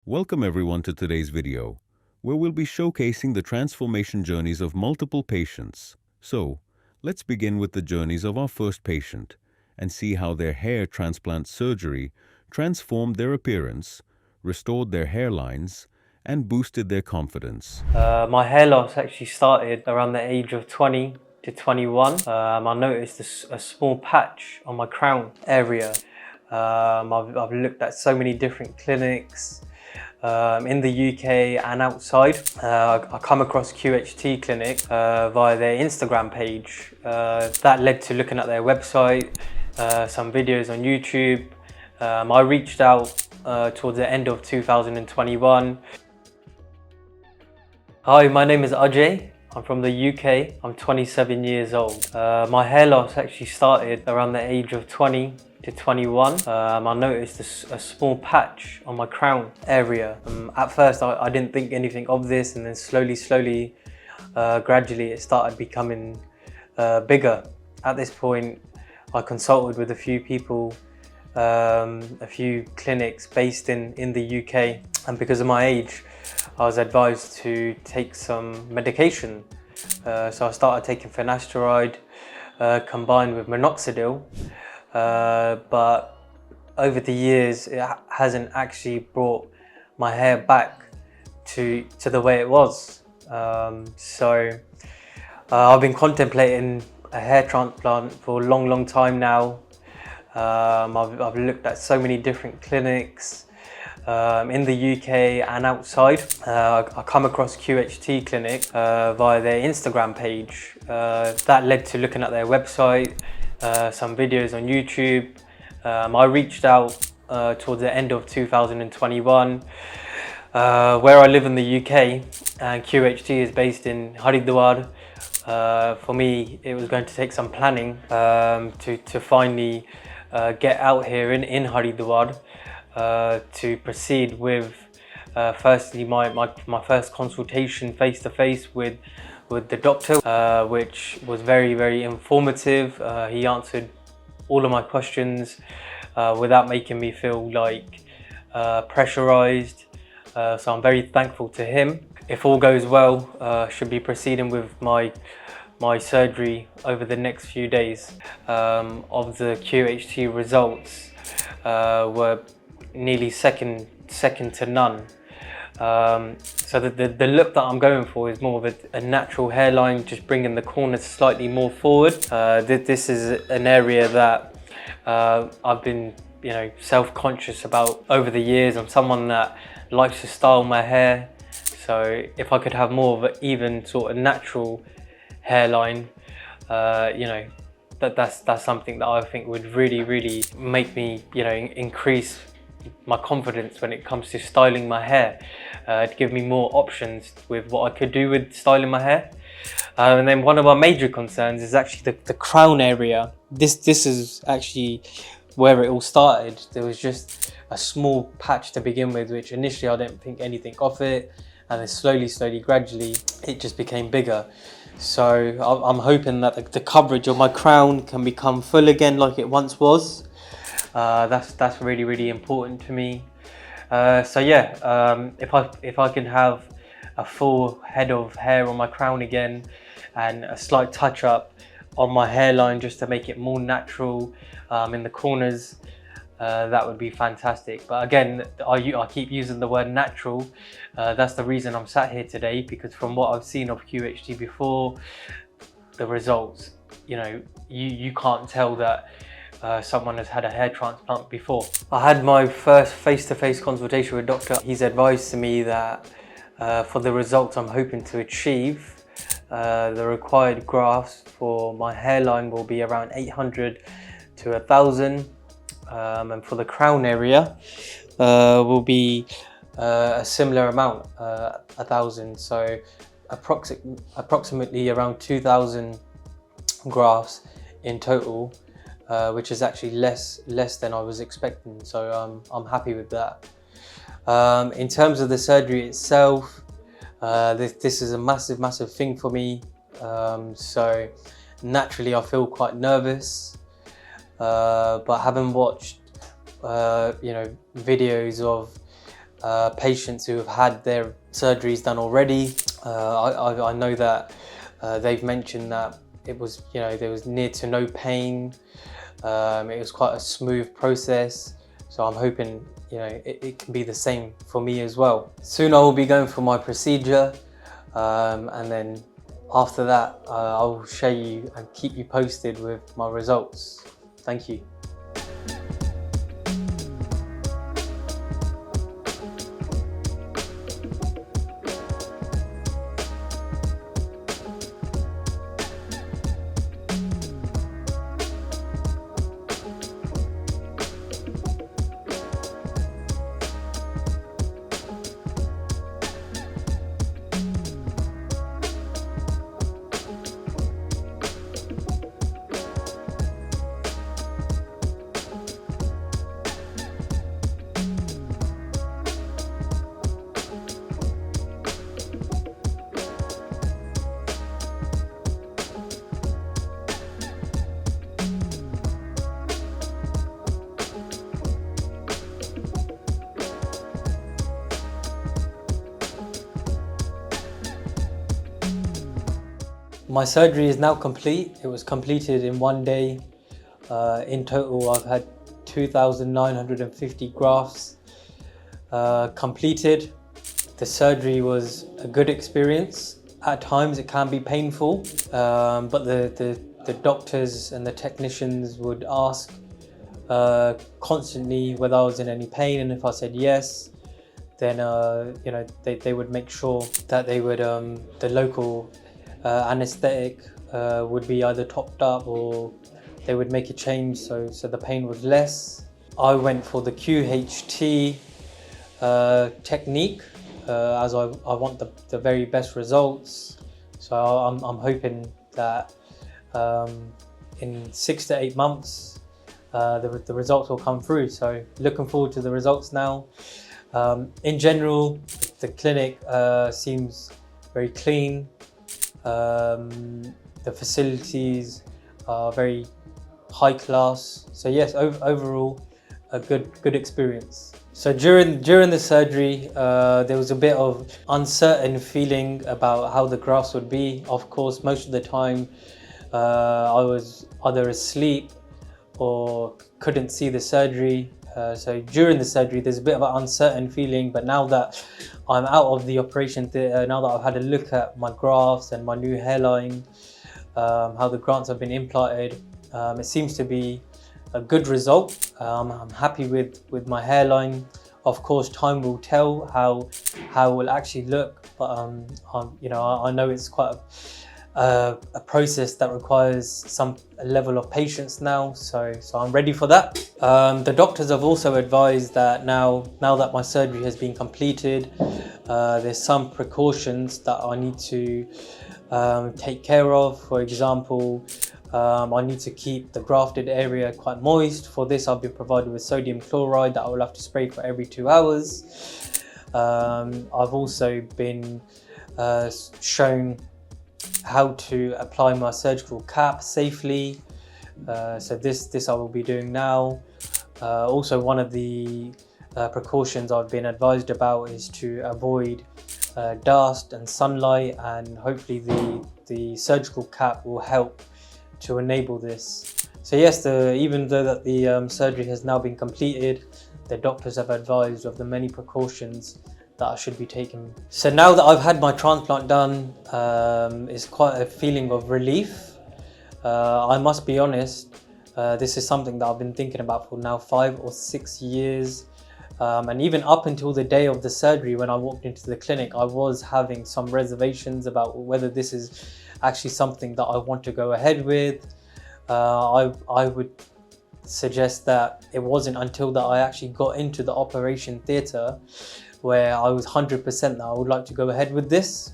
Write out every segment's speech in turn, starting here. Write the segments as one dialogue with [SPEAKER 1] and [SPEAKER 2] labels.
[SPEAKER 1] Welcome everyone to today's video, where we'll be showcasing the transformation journeys of multiple patients. So, let's begin with the journeys of our first patient and see how their hair transplant surgery transformed their appearance, restored their hairlines, and boosted their confidence.
[SPEAKER 2] My hair loss actually started around the age of 20 to 21. I noticed a small patch on my crown area. I've looked at so many different clinics in the UK and outside. I come across QHT Clinic via their Instagram page. That led to looking at their website, some videos on YouTube. I reached out towards the end of 2021. Hi, my name is Ajay. I'm from the UK. I'm 27 years old. My hair loss actually started around the age of 20 to 21. I noticed a small patch on my crown area. At first I didn't think anything of this, and then slowly, gradually it started becoming bigger. At this point I consulted with a few people, a few clinics based in the UK, and because of my age I was advised to take some medication. So I started taking finasteride combined with minoxidil, but over the years it hasn't actually brought my hair back to the way it was. So I've been contemplating a hair transplant for a long time now. I've looked at so many different clinics in the UK and outside. I come across QHT Clinic via their Instagram page. That led to looking at their website, some videos on YouTube. I reached out towards the end of 2021. Where I live in the UK, and QHT is based in Haridwar. For me, it was going to take some planning to finally get out here in Haridwar. To proceed with firstly my first consultation face to face with the doctor, which was very informative. He answered all of my questions without making me feel like pressurized, so I'm very thankful to him. If all goes well, should be proceeding with my surgery over the next few days. Of the QHT results were nearly second to none. So the look that I'm going for is more of a natural hairline, just bringing the corners slightly more forward. This is an area that I've been self-conscious about over the years. I'm someone that likes to style my hair, so if I could have more of an even sort of natural hairline, that's something that I think would really make me increase my confidence when it comes to styling my hair, to give me more options with what I could do with styling my hair. And then one of our major concerns is actually the crown area. This is actually where it all started. There was just a small patch to begin with, which initially I didn't think anything of it, and then slowly gradually it just became bigger. So I'm hoping that the coverage of my crown can become full again like it once was. That's really important to me. So yeah, if I can have a full head of hair on my crown again, and a slight touch up on my hairline just to make it more natural in the corners, that would be fantastic. But again, I keep using the word natural. That's the reason I'm sat here today, because from what I've seen of QHT before, the results, you can't tell that someone has had a hair transplant before. I had my first face-to-face consultation with doctor. He's advised to me that for the results I'm hoping to achieve, the required grafts for my hairline will be around 800 to 1,000, and for the crown area will be a similar amount, 1,000. So approximately around 2,000 grafts in total, which is actually less than I was expecting, so I'm happy with that. In terms of the surgery itself, this is a massive thing for me, so naturally I feel quite nervous, but having watched videos of patients who have had their surgeries done already. I know that they've mentioned that it was, there was near to no pain. It was quite a smooth process. So I'm hoping, it can be the same for me as well. Soon I will be going for my procedure, and then after that, I will show you and keep you posted with my results. Thank you. My surgery is now complete. It was completed in 1 day. In total, I've had 2,950 grafts completed. The surgery was a good experience. At times it can be painful, but the doctors and the technicians would ask constantly whether I was in any pain, and if I said yes, then they would make sure that they would the local anesthetic would be either topped up or they would make a change so the pain was less. I went for the QHT technique as I want the very best results. So I'm hoping that in 6 to 8 months the results will come through. So looking forward to the results now. In general, the clinic seems very clean. The facilities are very high class. So yes, overall a good experience. So during the surgery, there was a bit of uncertain feeling about how the grafts would be. Of course, most of the time I was either asleep or couldn't see the surgery. So during the surgery, there's a bit of an uncertain feeling, but now that I'm out of the operation theatre, now that I've had a look at my grafts and my new hairline, how the grafts have been implanted, it seems to be a good result. I'm happy with my hairline. Of course, time will tell how it will actually look, but I know it's quite a process that requires some level of patience now, so I'm ready for that. The doctors have also advised that now that my surgery has been completed, there's some precautions that I need to take care of. For example, I need to keep the grafted area quite moist. For this, I've been provided with sodium chloride that I will have to spray for every 2 hours. I've also been shown how to apply my surgical cap safely. So this I will be doing now. Also, one of the precautions I've been advised about is to avoid dust and sunlight, and hopefully the surgical cap will help to enable this. So yes, even though that the surgery has now been completed, the doctors have advised of the many precautions that I should be taking. So now that I've had my transplant done, it's quite a feeling of relief. I must be honest, this is something that I've been thinking about for now 5 or 6 years. And even up until the day of the surgery, when I walked into the clinic, I was having some reservations about whether this is actually something that I want to go ahead with. I would suggest that it wasn't until that I actually got into the operation theatre where I was 100% that I would like to go ahead with this.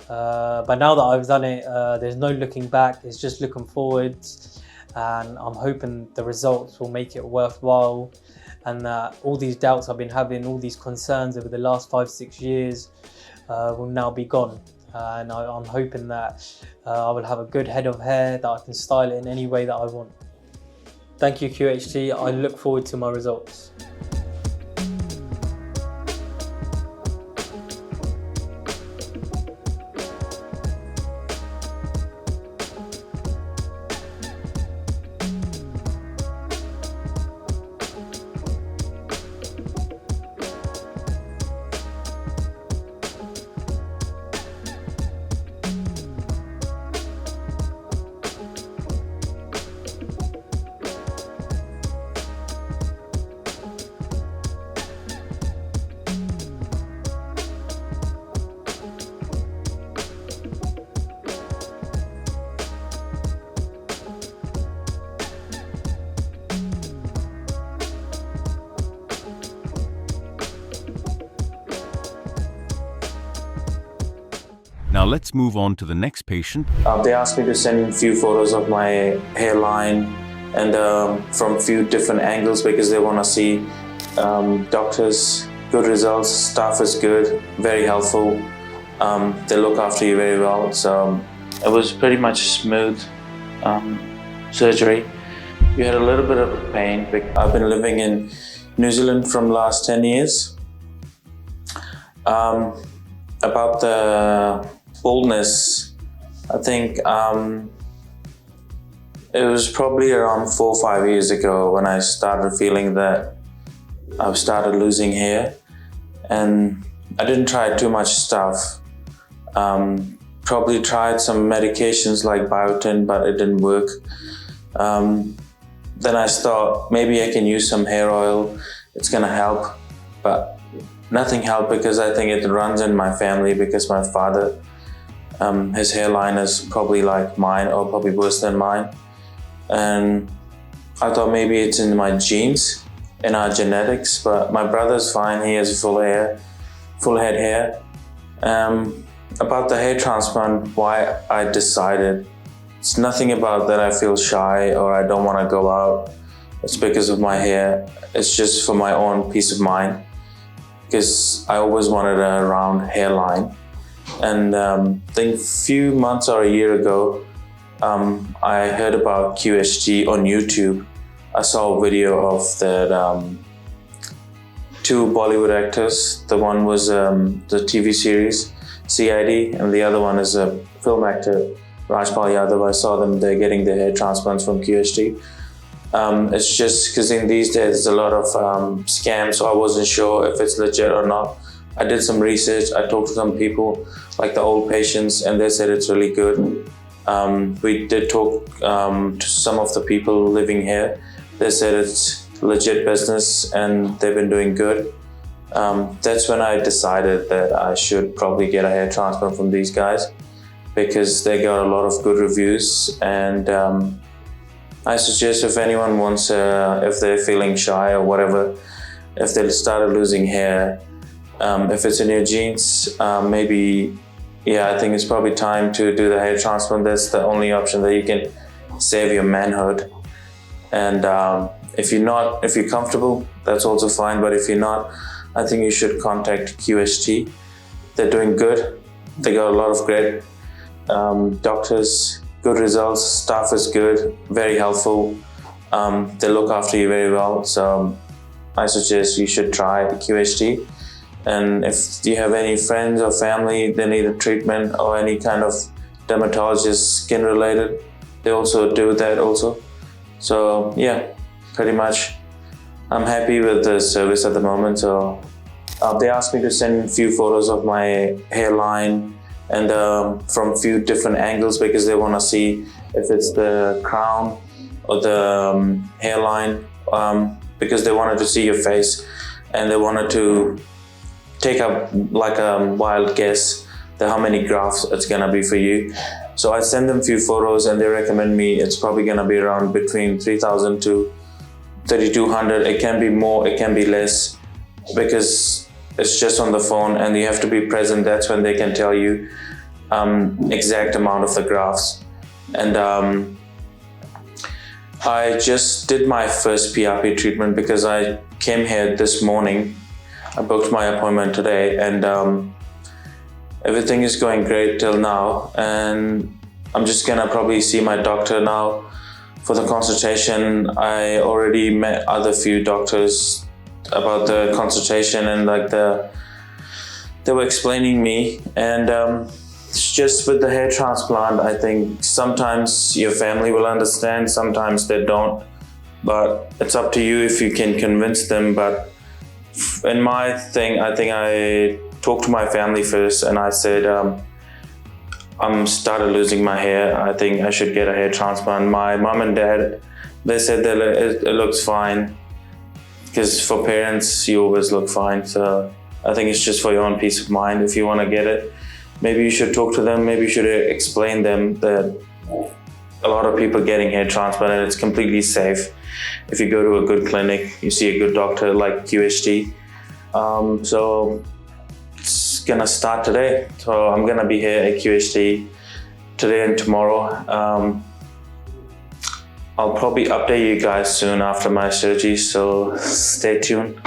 [SPEAKER 2] But now that I've done it, there's no looking back, it's just looking forwards, and I'm hoping the results will make it worthwhile, and that all these doubts I've been having, all these concerns over the last 5-6 years will now be gone. And I'm hoping that I will have a good head of hair that I can style it in any way that I want. Thank you, QHT. I look forward to my results.
[SPEAKER 1] Now let's move on to the next patient.
[SPEAKER 3] They asked me to send a few photos of my hairline and from a few different angles because they want to see doctors, good results, staff is good, very helpful. They look after you very well. So it was pretty much smooth surgery. You had a little bit of pain. I've been living in New Zealand from the last 10 years. About the baldness, I think it was probably around 4 or 5 years ago when I started feeling that I started losing hair, and I didn't try too much stuff. Probably tried some medications like biotin, but it didn't work. Then I thought maybe I can use some hair oil, it's gonna help, but nothing helped because I think it runs in my family because my father, his hairline is probably like mine or probably worse than mine. And I thought maybe it's in my genes, in our genetics, but my brother's fine, he has full head hair. About the hair transplant, why I decided, it's nothing about that I feel shy or I don't want to go out. It's because of my hair. It's just for my own peace of mind, because I always wanted a round hairline. And I think a few months or a year ago, I heard about QHT on YouTube. I saw a video of that two Bollywood actors. The one was the TV series CID, and the other one is a film actor, Rajpal Yadav. I saw them, they're getting their hair transplants from QHT. It's just because in these days there's a lot of scams, so I wasn't sure if it's legit or not. I did some research, I talked to some people, like the old patients, and they said it's really good. We did talk to some of the people living here. They said it's legit business and they've been doing good. That's when I decided that I should probably get a hair transplant from these guys, because they got a lot of good reviews. And I suggest if anyone wants, if they're feeling shy or whatever, if they started losing hair, if it's in your genes, maybe, yeah, I think it's probably time to do the hair transplant. That's the only option that you can save your manhood. And if you're comfortable, that's also fine. But if you're not, I think you should contact QHT. They're doing good. They got a lot of great doctors, good results, staff is good, very helpful. They look after you very well. So I suggest you should try QHT. And if you have any friends or family that need a treatment or any kind of dermatologist, skin related, they also do that also. So yeah, pretty much I'm happy with the service at the moment. So they asked me to send a few photos of my hairline and from a few different angles because they want to see if it's the crown or the hairline, because they wanted to see your face and they wanted to take up like a wild guess that how many grafts it's gonna be for you. So I send them a few photos and they recommend me it's probably gonna be around between 3,000 to 3,200. It can be more, it can be less, because it's just on the phone and you have to be present. That's when they can tell you exact amount of the grafts. And I just did my first PRP treatment because I came here this morning. I booked my appointment today and everything is going great till now. And I'm just gonna probably see my doctor now for the consultation. I already met other few doctors about the consultation and like they were explaining me. And it's just with the hair transplant, I think sometimes your family will understand, sometimes they don't. But it's up to you if you can convince them. But in my thing, I think I talked to my family first and I said, I'm started losing my hair. I think I should get a hair transplant. My mom and dad, they said that it looks fine, because for parents, you always look fine. So I think it's just for your own peace of mind. If you want to get it, maybe you should talk to them. Maybe you should explain them that a lot of people getting hair transplant and it's completely safe. If you go to a good clinic, you see a good doctor like QHT. So gonna start today. So I'm gonna be here at QHT today and tomorrow. I'll probably update you guys soon after my surgery, so stay tuned.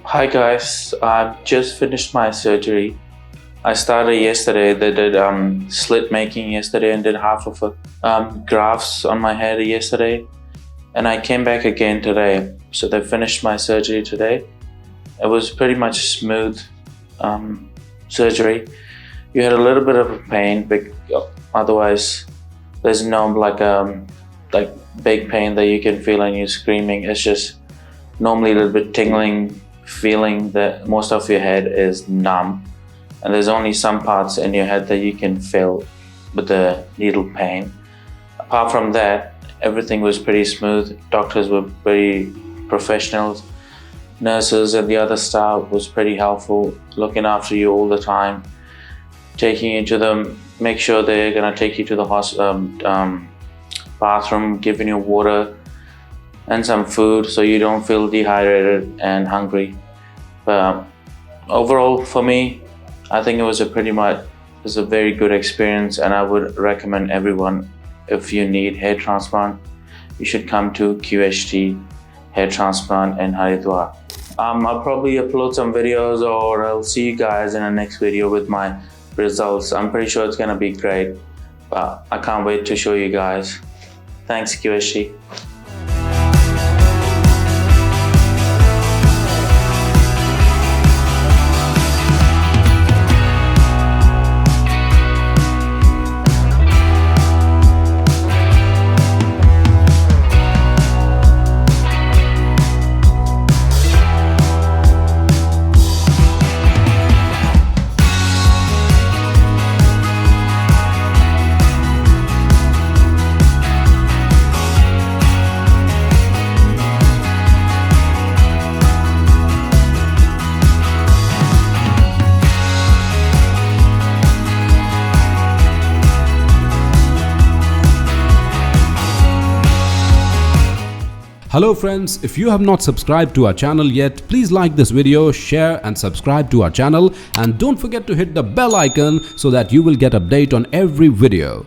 [SPEAKER 3] Hi guys, I've just finished my surgery. I started yesterday. They did slit making yesterday and did half of it. Grafts on my head yesterday, and I came back again today. So they finished my surgery today. It was pretty much smooth surgery. You had a little bit of a pain, but otherwise there's no like big pain that you can feel and you're screaming. It's just normally a little bit tingling feeling that most of your head is numb, and there's only some parts in your head that you can feel with the needle pain. Apart from that, everything was pretty smooth. Doctors were very professional. Nurses and the other staff was pretty helpful, looking after you all the time, taking you to them, make sure they're gonna take you to the bathroom, giving you water and some food so you don't feel dehydrated and hungry. But overall, for me, I think it was a very good experience, and I would recommend everyone, if you need hair transplant, you should come to QHT Hair Transplant in Haridwar. I'll probably upload some videos, or I'll see you guys in the next video with my results. I'm pretty sure it's gonna be great, but I can't wait to show you guys. Thanks, QHT.
[SPEAKER 4] Hello friends, if you have not subscribed to our channel yet, please like this video, share and subscribe to our channel, and don't forget to hit the bell icon so that you will get update on every video.